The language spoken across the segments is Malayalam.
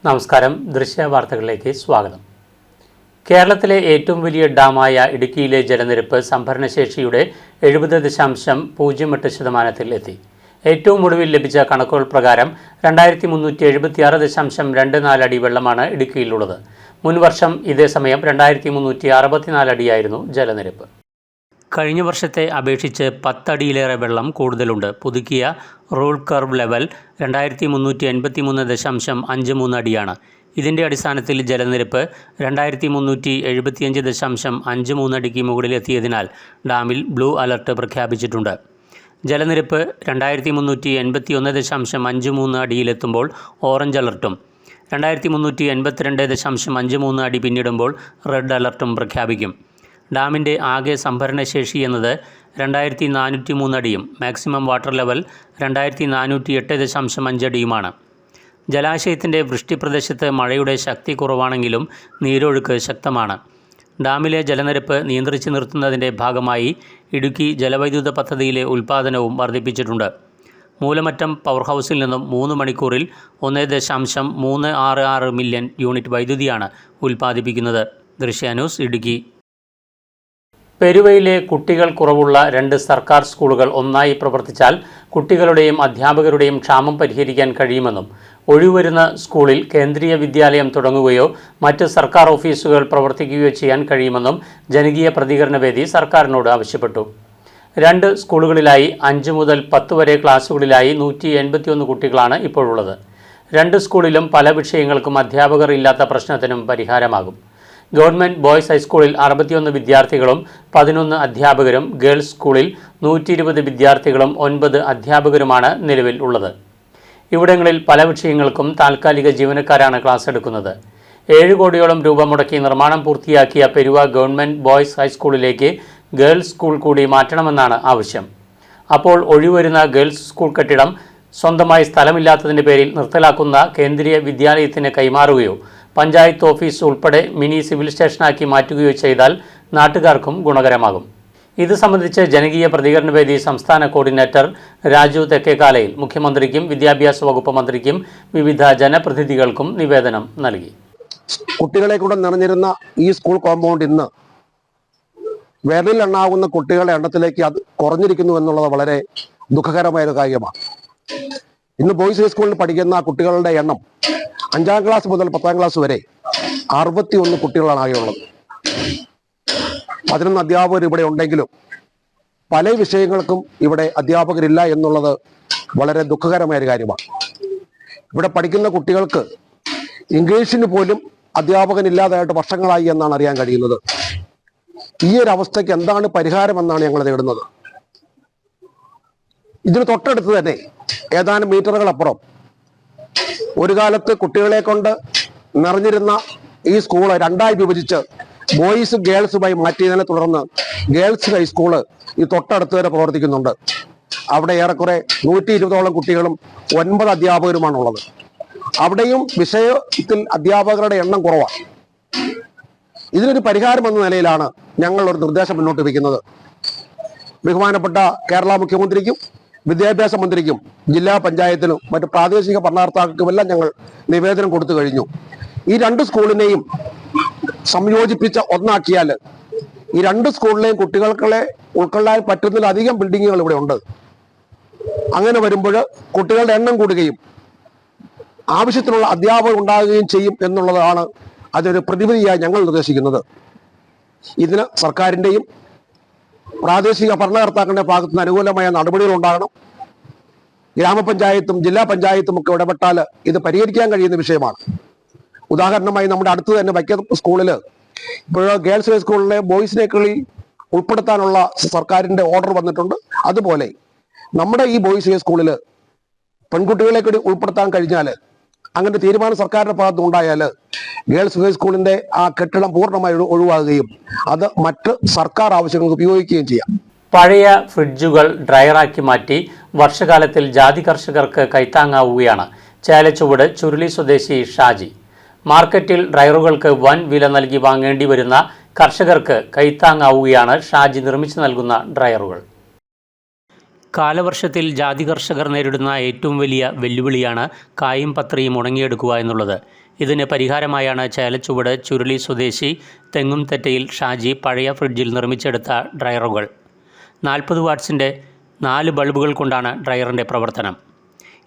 നമസ്കാരം. ദൃശ്യവാർത്തകളിലേക്ക് സ്വാഗതം. കേരളത്തിലെ ഏറ്റവും വലിയ ഡാമായ ഇടുക്കിയിലെ ജലനിരപ്പ് സംഭരണശേഷിയുടെ 70.08% എത്തി. ഏറ്റവും ഒടുവിൽ ലഭിച്ച കണക്കുകൾ പ്രകാരം 2376.24 അടി വെള്ളമാണ് ഇടുക്കിയിലുള്ളത്. മുൻവർഷം ഇതേ സമയം 2364 അടിയായിരുന്നു ജലനിരപ്പ്. കഴിഞ്ഞ വർഷത്തെ അപേക്ഷിച്ച് 10 അടിയിലേറെ വെള്ളം കൂടുതലുണ്ട്. പുതുക്കിയ റൂൾ കർവ് ലെവൽ 2383.53 അടിയാണ്. ഇതിൻ്റെ അടിസ്ഥാനത്തിൽ ജലനിരപ്പ് 2375.53 അടിക്ക് മുകളിലെത്തിയതിനാൽ ഡാമിൽ ബ്ലൂ അലർട്ട് പ്രഖ്യാപിച്ചിട്ടുണ്ട്. ജലനിരപ്പ് 2381.53 അടിയിലെത്തുമ്പോൾ ഓറഞ്ച് അലർട്ടും 2382.53 അടി പിന്നിടുമ്പോൾ റെഡ് അലർട്ടും പ്രഖ്യാപിക്കും. ഡാമിൻ്റെ ആകെ സംഭരണശേഷി എന്നത് 2403 അടിയും മാക്സിമം വാട്ടർ ലെവൽ 2408.5 അടിയുമാണ്. ജലാശയത്തിൻ്റെ വൃഷ്ടിപ്രദേശത്ത് മഴയുടെ ശക്തി കുറവാണെങ്കിലും നീരൊഴുക്ക് ശക്തമാണ്. ഡാമിലെ ജലനിരപ്പ് നിയന്ത്രിച്ചു നിർത്തുന്നതിൻ്റെ ഭാഗമായി ഇടുക്കി ജലവൈദ്യുത പദ്ധതിയിലെ ഉൽപ്പാദനവും വർദ്ധിപ്പിച്ചിട്ടുണ്ട്. മൂലമറ്റം പവർ ഹൗസിൽ നിന്നും 3 മണിക്കൂറിൽ 1.366 മില്യൺ യൂണിറ്റ് വൈദ്യുതിയാണ് ഉൽപ്പാദിപ്പിക്കുന്നത്. ദൃശ്യ ന്യൂസ്, ഇടുക്കി. പെരുവയിലെ കുട്ടികൾ കുറവുള്ള 2 സർക്കാർ സ്കൂളുകൾ ഒന്നായി പ്രവർത്തിച്ചാൽ കുട്ടികളുടെയും അധ്യാപകരുടെയും ക്ഷാമം പരിഹരിക്കാൻ കഴിയുമെന്നും ഒഴിവരുന്ന സ്കൂളിൽ കേന്ദ്രീയ വിദ്യാലയം തുടങ്ങുകയോ മറ്റ് സർക്കാർ ഓഫീസുകൾ പ്രവർത്തിക്കുകയോ ചെയ്യാൻ കഴിയുമെന്നും ജനകീയ പ്രതികരണ വേദി സർക്കാരിനോട് ആവശ്യപ്പെട്ടു. 2 സ്കൂളുകളിലായി 5 മുതൽ 10 വരെ ക്ലാസുകളിലായി 181 കുട്ടികളാണ് ഇപ്പോഴുള്ളത്. 2 സ്കൂളിലും പല വിഷയങ്ങൾക്കും അധ്യാപകർ ഇല്ലാത്ത പ്രശ്നത്തിനും പരിഹാരമാകും. ഗവൺമെൻറ് ബോയ്സ് ഹൈസ്കൂളിൽ 61 വിദ്യാർത്ഥികളും 11 അധ്യാപകരും, ഗേൾസ് സ്കൂളിൽ 120 വിദ്യാർത്ഥികളും 9 അധ്യാപകരുമാണ് നിലവിൽ ഉള്ളത്. ഇവിടങ്ങളിൽ പല വിഷയങ്ങൾക്കും താൽക്കാലിക ജീവനക്കാരാണ് ക്ലാസ് എടുക്കുന്നത്. 7 കോടിയോളം രൂപ മുടക്കി നിർമ്മാണം പൂർത്തിയാക്കിയ പെരുവ ഗവൺമെൻറ് ബോയ്സ് ഹൈസ്കൂളിലേക്ക് ഗേൾസ് സ്കൂൾ കൂടി മാറ്റണമെന്നാണ് ആവശ്യം. അപ്പോൾ ഒഴിവരുന്ന ഗേൾസ് സ്കൂൾ കെട്ടിടം സ്വന്തമായി സ്ഥലമില്ലാത്തതിൻ്റെ പേരിൽ നിർത്തലാക്കുന്ന കേന്ദ്രീയ വിദ്യാലയത്തിന് കൈമാറുകയോ പഞ്ചായത്ത് ഓഫീസ് ഉൾപ്പെടെ മിനി സിവിൽ സ്റ്റേഷനാക്കി മാറ്റുകയോ ചെയ്താൽ നാട്ടുകാർക്കും ഗുണകരമാകും. ഇത് സംബന്ധിച്ച് ജനകീയ പ്രതികരണ വേദി സംസ്ഥാന കോർഡിനേറ്റർ രാജു തെക്കേക്കാലയിൽ മുഖ്യമന്ത്രിക്കും വിദ്യാഭ്യാസ വകുപ്പ് മന്ത്രിക്കും വിവിധ ജനപ്രതിനിധികൾക്കും നിവേദനം നൽകി. കുട്ടികളെ കൂടെ നിറഞ്ഞിരുന്ന ഈ സ്കൂൾ കോമ്പൗണ്ട് ഇന്ന് വിരലിലെണ്ണാവുന്ന കുട്ടികളുടെ എണ്ണത്തിലേക്ക് അത് കുറഞ്ഞിരിക്കുന്നു എന്നുള്ളത് വളരെ ദുഃഖകരമായ ഒരു കാര്യമാണ്. ഇന്ന് ബോയ്സ് ഹൈസ്കൂളിൽ പഠിക്കുന്ന കുട്ടികളുടെ എണ്ണം 5ാം ക്ലാസ് മുതൽ 10ാം ക്ലാസ് വരെ 61 കുട്ടികളാണ് ആകെയുള്ളത്. 11 അധ്യാപകർ ഇവിടെ ഉണ്ടെങ്കിലും പല വിഷയങ്ങൾക്കും ഇവിടെ അധ്യാപകരില്ല എന്നുള്ളത് വളരെ ദുഃഖകരമായ ഒരു കാര്യമാണ്. ഇവിടെ പഠിക്കുന്ന കുട്ടികൾക്ക് ഇംഗ്ലീഷിന് പോലും അധ്യാപകനില്ലാതായിട്ട് വർഷങ്ങളായി എന്നാണ് അറിയാൻ കഴിയുന്നത്. ഈ ഒരു അവസ്ഥയ്ക്ക് എന്താണ് പരിഹാരമെന്നാണ് ഞങ്ങൾ തേടുന്നത്. ഇതിന് തൊട്ടടുത്ത് തന്നെ ഏതാനും മീറ്ററുകളപ്പുറം ഒരു കാലത്ത് കുട്ടികളെ കൊണ്ട് നിറഞ്ഞിരുന്ന ഈ സ്കൂള് 2ആയി വിഭജിച്ച് ബോയ്സ് ഗേൾസുമായി മാറ്റിയതിനെ തുടർന്ന് ഗേൾസ് ഹൈസ്കൂള് ഈ തൊട്ടടുത്ത് വരെ പ്രവർത്തിക്കുന്നുണ്ട്. അവിടെ ഏറെക്കുറെ 120ഓളം കുട്ടികളും 9 അധ്യാപകരുമാണുള്ളത്. അവിടെയും വിഷയത്തിൽ അധ്യാപകരുടെ എണ്ണം കുറവാണ്. ഇതിനൊരു പരിഹാരം എന്ന നിലയിലാണ് ഞങ്ങൾ ഒരു നിർദ്ദേശം മുന്നോട്ട് വയ്ക്കുന്നത്. ബഹുമാനപ്പെട്ട കേരള മുഖ്യമന്ത്രിക്കും വിദ്യാഭ്യാസ മന്ത്രിക്കും ജില്ലാ പഞ്ചായത്തിനും മറ്റ് പ്രാദേശിക ഭരണകർത്താക്കൾക്കുമെല്ലാം ഞങ്ങൾ നിവേദനം കൊടുത്തു കഴിഞ്ഞു. ഈ 2 സ്കൂളിനെയും സംയോജിപ്പിച്ച ഒന്നാക്കിയാൽ ഈ 2 സ്കൂളിലെയും കുട്ടികളെ ഉൾക്കൊള്ളാൻ പറ്റുന്നതിലധികം ബിൽഡിങ്ങുകൾ ഇവിടെ ഉണ്ട്. അങ്ങനെ വരുമ്പോൾ കുട്ടികളുടെ എണ്ണം കൂടുകയും ആവശ്യത്തിനുള്ള അധ്യാപകർ ഉണ്ടാകുകയും ചെയ്യും എന്നുള്ളതാണ് അതൊരു പ്രതിവിധിയായി ഞങ്ങൾ നിർദ്ദേശിക്കുന്നത്. ഇതിന് സർക്കാരിൻ്റെയും പ്രാദേശിക ഭരണകർത്താക്കളുടെ ഭാഗത്തുനിന്ന് അനുകൂലമായ നടപടികൾ ഉണ്ടാകണം. ഗ്രാമപഞ്ചായത്തും ജില്ലാ പഞ്ചായത്തും ഒക്കെ ഇടപെട്ടാൽ ഇത് പരിഹരിക്കാൻ കഴിയുന്ന വിഷയമാണ്. ഉദാഹരണമായി നമ്മുടെ അടുത്ത് തന്നെ വൈക്കം സ്കൂളിൽ ഇപ്പോൾ ഗേൾസ് ഹൈസ്കൂളിലെ ബോയ്സിനേക്കളി ഉൾപ്പെടുത്താനുള്ള സർക്കാരിൻ്റെ ഓർഡർ വന്നിട്ടുണ്ട്. അതുപോലെ നമ്മുടെ ഈ ബോയ്സ് ഹൈസ്കൂളിൽ പെൺകുട്ടികളെ കൂടി ഉൾപ്പെടുത്താൻ കഴിഞ്ഞാൽ, അങ്ങനെ തീരുമാനം സർക്കാരിൻ്റെ ഭാഗത്ത് ഉണ്ടായാൽ ഗേൾസ് ഹൈസ്കൂളിൻ്റെ ആ കെട്ടിടം പൂർണ്ണമായി ഒഴിവാകുകയും അത് മറ്റ് സർക്കാർ ആവശ്യങ്ങൾക്ക് ഉപയോഗിക്കുകയും ചെയ്യാം. പഴയ ഫ്രിഡ്ജുകൾ ഡ്രയറാക്കി മാറ്റി വർഷകാലത്തിൽ ജാതി കർഷകർക്ക് കൈത്താങ്ങാവുകയാണ് ചേലച്ചുവട് ചുരുളി സ്വദേശി ഷാജി. മാർക്കറ്റിൽ ഡ്രയറുകൾക്ക് വൻ വില നൽകി വാങ്ങേണ്ടി വരുന്ന കർഷകർക്ക് കൈത്താങ്ങാവുകയാണ് ഷാജി നിർമ്മിച്ചു നൽകുന്ന ഡ്രയറുകൾ. കാലവർഷത്തിൽ ജാതി കർഷകർ നേരിടുന്ന ഏറ്റവും വലിയ വെല്ലുവിളിയാണ് കായും പത്രയും ഉണങ്ങിയെടുക്കുക എന്നുള്ളത്. ഇതിന് പരിഹാരമായാണ് ചേലച്ചുവട് ചുരുളി സ്വദേശി തെങ്ങുംതെറ്റയിൽ ഷാജി പഴയ ഫ്രിഡ്ജിൽ നിർമ്മിച്ചെടുത്ത ഡ്രയറുകൾ. 40 വാട്ട്സിൻ്റെ 4 ബൾബുകൾ കൊണ്ടാണ് ഡ്രയറിൻ്റെ പ്രവർത്തനം.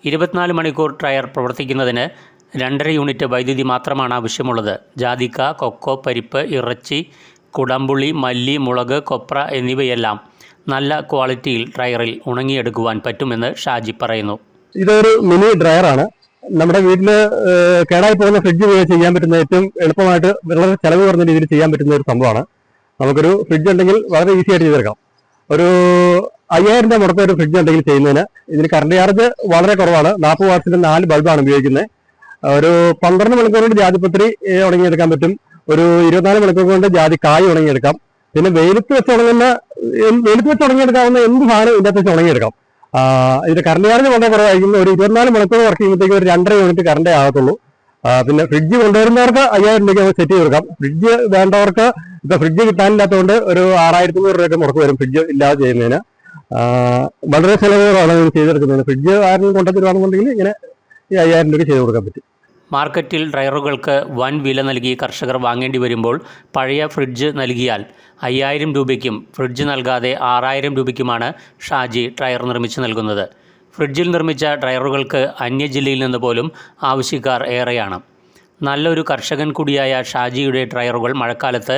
24 മണിക്കൂർ ഡ്രയർ പ്രവർത്തിക്കുന്നതിന് 2.5 യൂണിറ്റ് വൈദ്യുതി മാത്രമാണ് ആവശ്യമുള്ളത്. ജാതിക്ക, കൊക്കോ, പരിപ്പ്, ഇറച്ചി, കുടംപുളി, മല്ലി, മുളക്, കൊപ്ര എന്നിവയെല്ലാം നല്ല ക്വാളിറ്റിയിൽ ഡ്രയറിൽ ഉണങ്ങിയെടുക്കുവാൻ പറ്റുമെന്ന് ഷാജി പറയുന്നു. ഇതൊരു മിനി ഡ്രയറാണ്. നമ്മുടെ വീട്ടിൽ കേടായി പോകുന്ന ഫ്രിഡ്ജ് ചെയ്യാൻ പറ്റുന്ന ഏറ്റവും എളുപ്പമായിട്ട് വളരെ ചെലവ് കുറഞ്ഞ രീതിയിൽ ചെയ്യാൻ പറ്റുന്ന ഒരു സംഭവമാണ്. നമുക്കൊരു ഫ്രിഡ്ജ് ഉണ്ടെങ്കിൽ വളരെ ഈസി ആയിട്ട് ചെയ്തെടുക്കാം. ഒരു 5000 രൂപ മുടക്കം ഒരു ഫ്രിഡ്ജ് ഉണ്ടെങ്കിൽ ചെയ്യുന്നതിന് ഇതിന് കറണ്ട് ചാർജ് വളരെ കുറവാണ്. 40 വാട്ട്സിന്റെ 4 ബൾബാണ് ഉപയോഗിക്കുന്നത്. ഒരു 12 മണിക്കൂർ കൊണ്ട് ജാതിപത്രി ഉണങ്ങിയെടുക്കാൻ പറ്റും. ഒരു 24 മണിക്കൂർ കൊണ്ട് ജാതി കായ് ഉണങ്ങിയെടുക്കാം. പിന്നെ വെയിലത്ത് വെച്ച് ഉണങ്ങിയെടുക്കാവുന്ന എന്ത് സാധനം ഇതിനകത്ത് വെച്ച് ഉണങ്ങിയെടുക്കാം. ഇതിന്റെ കറണ്ട് ചാർജ് വളരെ കുറവായിരിക്കും. ഒരു 24 മണിക്കൂർ വർക്ക് ചെയ്യുമ്പോഴത്തേക്ക് ഒരു 2.5 യൂണിറ്റ് കറണ്ടേ ആകത്തുള്ളൂ. പിന്നെ ഫ്രിഡ്ജ് കൊണ്ടുവരുന്നവർക്ക് 5000 രൂപയ്ക്ക് നമുക്ക് സെറ്റ് ചെയ്ത് കൊടുക്കാം. ഫ്രിഡ്ജ് വേണ്ടവർക്ക് ഇപ്പൊ ഫ്രിഡ്ജ് കിട്ടാനില്ലാത്തതുകൊണ്ട് ഒരു 6500 രൂപയൊക്കെ മുടക്ക് വരും ഫ്രിഡ്ജ് ഇല്ലാതെ ചെയ്യുന്നതിന്. വളരെ ചിലവുകളാണ് ഇത് ചെയ്തെടുക്കുന്നത്. ഫ്രിഡ്ജ് ആരും കൊണ്ടുവരുവാണെന്നുണ്ടെങ്കിൽ ഇങ്ങനെ ഈ 5000 രൂപയ്ക്ക് ചെയ്ത് കൊടുക്കാൻ പറ്റും. മാർക്കറ്റിൽ ഡ്രയറുകൾക്ക് വൻ വില നൽകി കർഷകർ വാങ്ങേണ്ടി വരുമ്പോൾ പഴയ ഫ്രിഡ്ജ് നൽകിയാൽ 5000 രൂപയ്ക്കും ഫ്രിഡ്ജ് നൽകാതെ 6000 രൂപയ്ക്കുമാണ് ഷാജി ഡ്രയർ നിർമ്മിച്ച് നൽകുന്നത്. ഫ്രിഡ്ജിൽ നിർമ്മിച്ച ഡ്രയറുകൾക്ക് അന്യജില്ലയിൽ നിന്ന് പോലും ആവശ്യക്കാർ ഏറെയാണ്. നല്ലൊരു കർഷകൻ കൂടിയായ ഷാജിയുടെ ഡ്രയറുകൾ മഴക്കാലത്ത്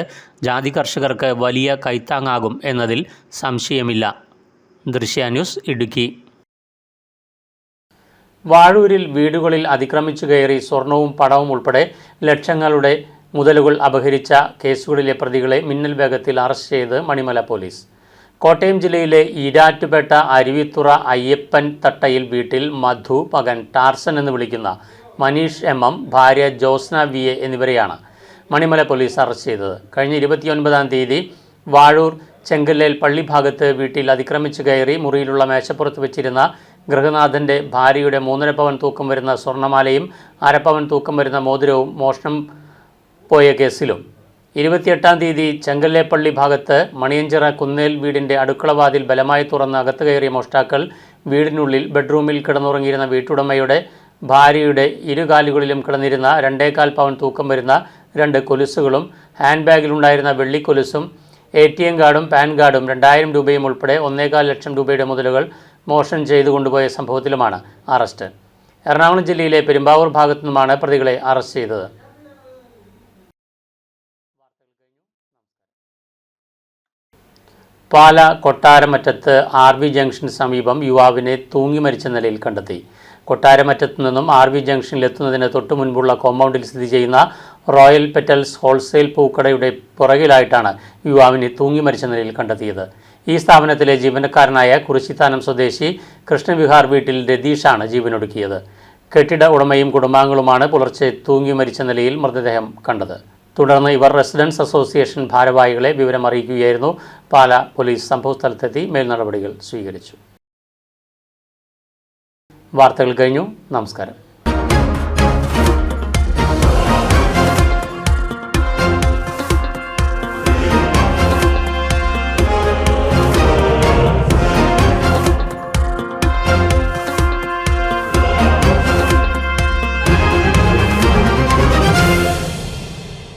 ജാതി കർഷകർക്ക് വലിയ കൈത്താങ്ങാകും എന്നതിൽ സംശയമില്ല. ദൃശ്യ ന്യൂസ്, ഇടുക്കി. വാഴൂരിൽ വീടുകളിൽ അതിക്രമിച്ചു കയറി സ്വർണവും പണവും ഉൾപ്പെടെ ലക്ഷങ്ങളുടെ മുതലുകൾ അപഹരിച്ച കേസുകളിലെ പ്രതികളെ മിന്നൽ വേഗത്തിൽ അറസ്റ്റ് ചെയ്ത് മണിമല പോലീസ്. കോട്ടയം ജില്ലയിലെ ഈരാറ്റുപേട്ട അരുവിത്തുറ അയ്യപ്പൻ തട്ടയിൽ വീട്ടിൽ മധു, മകൻ ടാർസൻ എന്ന് വിളിക്കുന്ന മനീഷ് MM, ഭാര്യ ജോസ്ന VA എന്നിവരെയാണ് മണിമല പോലീസ് അറസ്റ്റ് ചെയ്തത്. കഴിഞ്ഞ 29-ാം തീയതി വാഴൂർ ചെങ്കല്ലേൽ പള്ളി ഭാഗത്ത് വീട്ടിൽ അതിക്രമിച്ചു കയറി മുറിയിലുള്ള മേശപ്പുറത്ത് വെച്ചിരുന്ന ഗൃഹനാഥൻ്റെ ഭാര്യയുടെ 3.5 പവൻ തൂക്കം വരുന്ന സ്വർണ്ണമാലയും 1/2 പവൻ തൂക്കം വരുന്ന മോതിരവും മോഷണം പോയ കേസിലും 28-ാം തീയതി ചെങ്കല്ലേപ്പള്ളി ഭാഗത്ത് മണിയഞ്ചിറ കുന്നേൽ വീടിൻ്റെ അടുക്കളവാതിൽ ബലമായി തുറന്ന് അകത്ത് കയറിയ മോഷ്ടാക്കൾ വീടിനുള്ളിൽ ബെഡ്റൂമിൽ കിടന്നുറങ്ങിയിരുന്ന വീട്ടുടമയുടെ ഭാര്യയുടെ ഇരുകാലുകളിലും കിടന്നിരുന്ന 2.25 പവൻ തൂക്കം വരുന്ന 2 കൊലുസുകളും ഹാൻഡ് ബാഗിലുണ്ടായിരുന്ന വെള്ളിക്കൊലുസും ATM കാർഡും പാൻ കാർഡും 2000 രൂപയും ഉൾപ്പെടെ 1.25 ലക്ഷം രൂപയുടെ മുതലുകൾ മോഷണം ചെയ്തു കൊണ്ടുപോയ സംഭവത്തിലുമാണ് അറസ്റ്റ്. എറണാകുളം ജില്ലയിലെ പെരുമ്പാവൂർ ഭാഗത്തു നിന്നുമാണ് പ്രതികളെ അറസ്റ്റ് ചെയ്തത്. പാല കൊട്ടാരമറ്റത്ത് RV ജംഗ്ഷന് സമീപം യുവാവിനെ തൂങ്ങി മരിച്ച നിലയിൽ കണ്ടെത്തി. കൊട്ടാരമറ്റത്തു നിന്നും RV ജംഗ്ഷനിലെത്തുന്നതിന് തൊട്ടു മുൻപുള്ള കോമ്പൗണ്ടിൽ സ്ഥിതി ചെയ്യുന്ന റോയൽ പെറ്റൽസ് ഹോൾസെയിൽ പൂക്കടയുടെ പുറകിലായിട്ടാണ് യുവാവിനെ തൂങ്ങി മരിച്ച നിലയിൽ കണ്ടെത്തിയത്. ഈ സ്ഥാപനത്തിലെ ജീവനക്കാരനായ കുറിശിത്താനം സ്വദേശി കൃഷ്ണവിഹാർ വീട്ടിൽ രതീഷാണ് ജീവനൊടുക്കിയത്. കെട്ടിട ഉടമയും കുടുംബാംഗങ്ങളുമാണ് പുലർച്ചെ തൂങ്ങി മരിച്ച നിലയിൽ മൃതദേഹം കണ്ടത്. തുടർന്ന് ഇവർ റെസിഡൻസ് അസോസിയേഷൻ ഭാരവാഹികളെ വിവരം അറിയിക്കുകയായിരുന്നു. പാല പോലീസ് സംഭവസ്ഥലത്തെത്തി മേൽനടപടികൾ സ്വീകരിച്ചു. വാർത്തകൾ കഴിഞ്ഞു. നമസ്കാരം.